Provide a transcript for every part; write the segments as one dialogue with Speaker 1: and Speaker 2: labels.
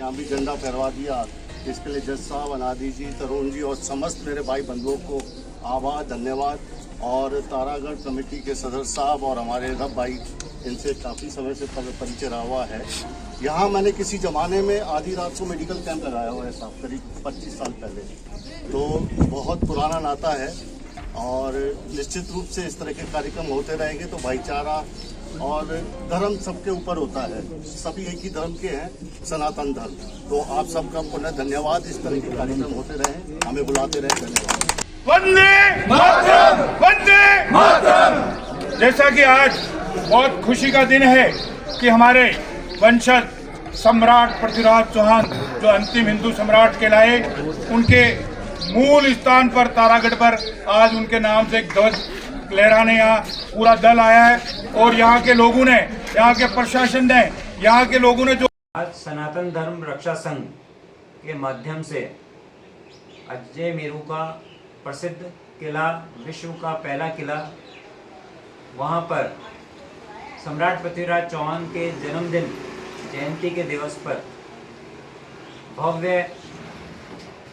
Speaker 1: यहाँ भी झंडा फहरवा दिया। इसके लिए जज साहब, अनादि जी, तरुण जी और समस्त मेरे भाई बंधुओं को आभार, धन्यवाद। और तारागढ़ कमेटी के सदर साहब और हमारे रब भाई, इनसे काफ़ी समय से परिचय रहा हुआ है। यहाँ मैंने किसी ज़माने में आधी रात को मेडिकल कैंप लगाया हुआ है साहब, करीब 25 साल पहले। तो बहुत पुराना नाता है और निश्चित रूप से इस तरह के कार्यक्रम होते रहेंगे तो भाईचारा और धर्म सबके ऊपर होता है। सभी एक ही धर्म के हैं, सनातन धर्म। तो आप सबका पुनः धन्यवाद। इस तरह के कार्यक्रम होते रहें, हमें बुलाते रहें। धन्यवाद।
Speaker 2: वंदे मातरम, वंदे मातरम। जैसा कि आज बहुत खुशी का दिन है कि हमारे वंशज सम्राट पृथ्वीराज चौहान, जो अंतिम हिंदू सम्राट कहलाए, उनके मूल स्थान पर तारागढ़ पर आज उनके नाम से एक ध्वज लहराने यहाँ पूरा दल आया है। और यहाँ के लोगों ने, यहाँ के प्रशासन ने, यहाँ के लोगों ने जो
Speaker 3: आज सनातन धर्म रक्षा संघ के माध्यम से अजय मेरू का प्रसिद्ध किला, विश्व का पहला किला, वहाँ पर सम्राट पृथ्वीराज चौहान के जन्मदिन जयंती के दिवस पर भव्य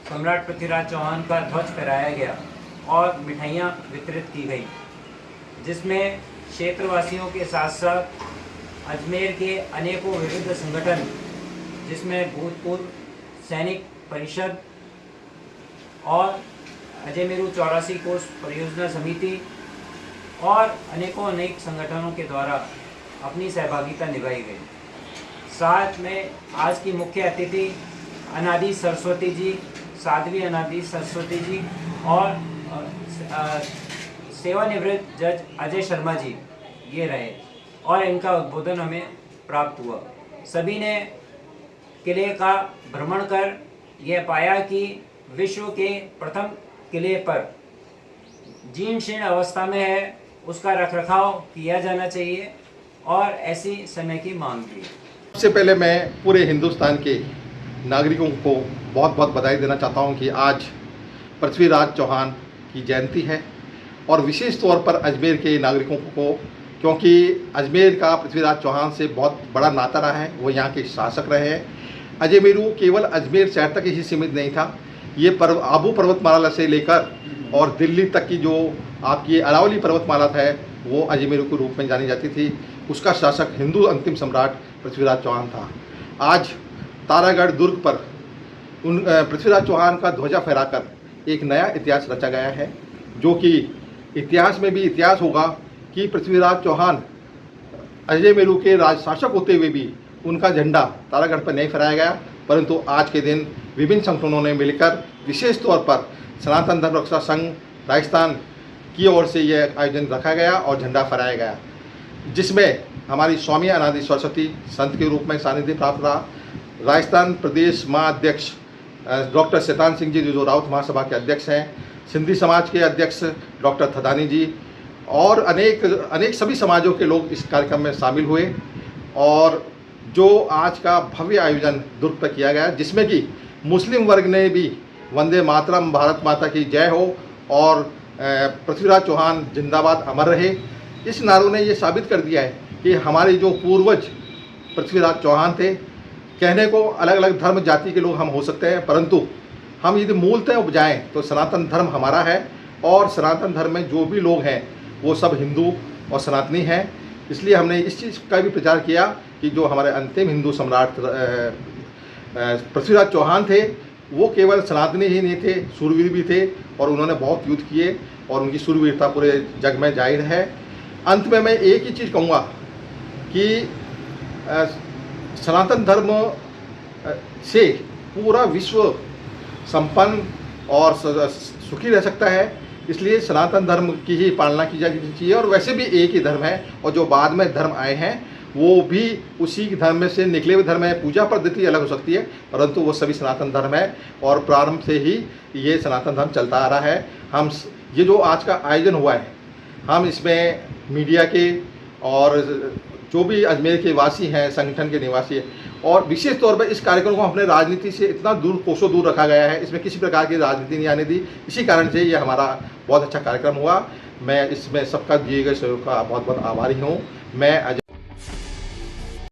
Speaker 3: सम्राट पृथ्वीराज चौहान का ध्वज फहराया गया और मिठाइयाँ वितरित की गई, जिसमें क्षेत्रवासियों के साथ साथ अजमेर के अनेकों विविध संगठन, जिसमें भूतपूर्व सैनिक परिषद और अजय मेरू 84 कोष परियोजना समिति और अनेक संगठनों के द्वारा अपनी सहभागिता निभाई गई। साथ में आज की मुख्य अतिथि अनादि सरस्वती जी, साध्वी अनादि सरस्वती जी और सेवानिवृत्त जज अजय शर्मा जी ये रहे और इनका उद्बोधन हमें प्राप्त हुआ। सभी ने किले का भ्रमण कर यह पाया कि विश्व के प्रथम किले पर जीर्ण शीर्ण अवस्था में है, उसका रखरखाव किया जाना चाहिए और ऐसी समय की मांग थी।
Speaker 4: सबसे पहले मैं पूरे हिंदुस्तान के नागरिकों को बहुत बहुत बधाई देना चाहता हूं कि आज पृथ्वीराज चौहान की जयंती है और विशेष तौर पर अजमेर के नागरिकों को, क्योंकि अजमेर का पृथ्वीराज चौहान से बहुत बड़ा नाता रहा है। वो यहाँ के शासक रहे हैं। अजय मेरू केवल अजमेर शहर तक ही सीमित नहीं था। ये आबू पर्वतमाला से लेकर और दिल्ली तक की जो आपकी अरावली पर्वतमाला है, वो अजय मेरू के रूप में जानी जाती थी। उसका शासक हिंदू अंतिम सम्राट पृथ्वीराज चौहान था। आज तारागढ़ दुर्ग पर पृथ्वीराज चौहान का ध्वजा फहराकर एक नया इतिहास रचा गया है, जो कि इतिहास में भी इतिहास होगा कि पृथ्वीराज चौहान अजय मेरू के राज शासक होते हुए भी उनका झंडा तारागढ़ पर नहीं फहराया गया, परंतु आज के दिन विभिन्न संगठनों ने मिलकर विशेष तौर पर सनातन धर्म रक्षा संघ राजस्थान की ओर से यह आयोजन रखा गया और झंडा फहराया गया, जिसमें हमारी स्वामी अनादि सरस्वती संत के रूप में सानिध्य प्राप्त रहा। राजस्थान प्रदेश महाअध्यक्ष डॉक्टर शैतान सिंह जी, जो राउत महासभा के अध्यक्ष हैं, सिंधी समाज के अध्यक्ष डॉक्टर थदानी जी और अनेक सभी समाजों के लोग इस कार्यक्रम में शामिल हुए। और जो आज का भव्य आयोजन दुर्ग पर किया गया, जिसमें कि मुस्लिम वर्ग ने भी वंदे मातरम, भारत माता की जय हो और पृथ्वीराज चौहान जिंदाबाद अमर रहे, इस नारों ने ये साबित कर दिया है कि हमारे जो पूर्वज पृथ्वीराज चौहान थे, कहने को अलग अलग धर्म जाति के लोग हम हो सकते हैं, परंतु हम यदि मूलतः उपजाएं तो सनातन धर्म हमारा है और सनातन धर्म में जो भी लोग हैं वो सब हिंदू और सनातनी हैं। इसलिए हमने इस चीज़ का भी प्रचार किया कि जो हमारे अंतिम हिंदू सम्राट पृथ्वीराज चौहान थे, वो केवल सनातनी ही नहीं थे, शूरवीर भी थे और उन्होंने बहुत युद्ध किए और उनकी शूरवीरता पूरे जग में जाहिर है। अंत में मैं एक ही चीज़ कहूँगा कि सनातन धर्म से पूरा विश्व संपन्न और सुखी रह सकता है, इसलिए सनातन धर्म की ही पालना की जानी चाहिए। और वैसे भी एक ही धर्म है और जो बाद में धर्म आए हैं वो भी उसी धर्म में से निकले हुए धर्म है। पूजा पद्धति अलग हो सकती है, परंतु वो सभी सनातन धर्म है और प्रारंभ से ही ये सनातन धर्म चलता आ रहा है। हम ये जो आज का आयोजन हुआ है, हम इसमें मीडिया के और जो भी अजमेर के वासी हैं, संगठन के निवासी हैं, और विशेष तौर पर इस कार्यक्रम को अपने राजनीति से इतना दूर, कोसों दूर रखा गया है। इसमें किसी प्रकार की राजनीति नहीं आने दी। इसी कारण से ये हमारा बहुत अच्छा कार्यक्रम हुआ। मैं इसमें सबका दिए गए सहयोग का बहुत बहुत आभारी हूँ। मैं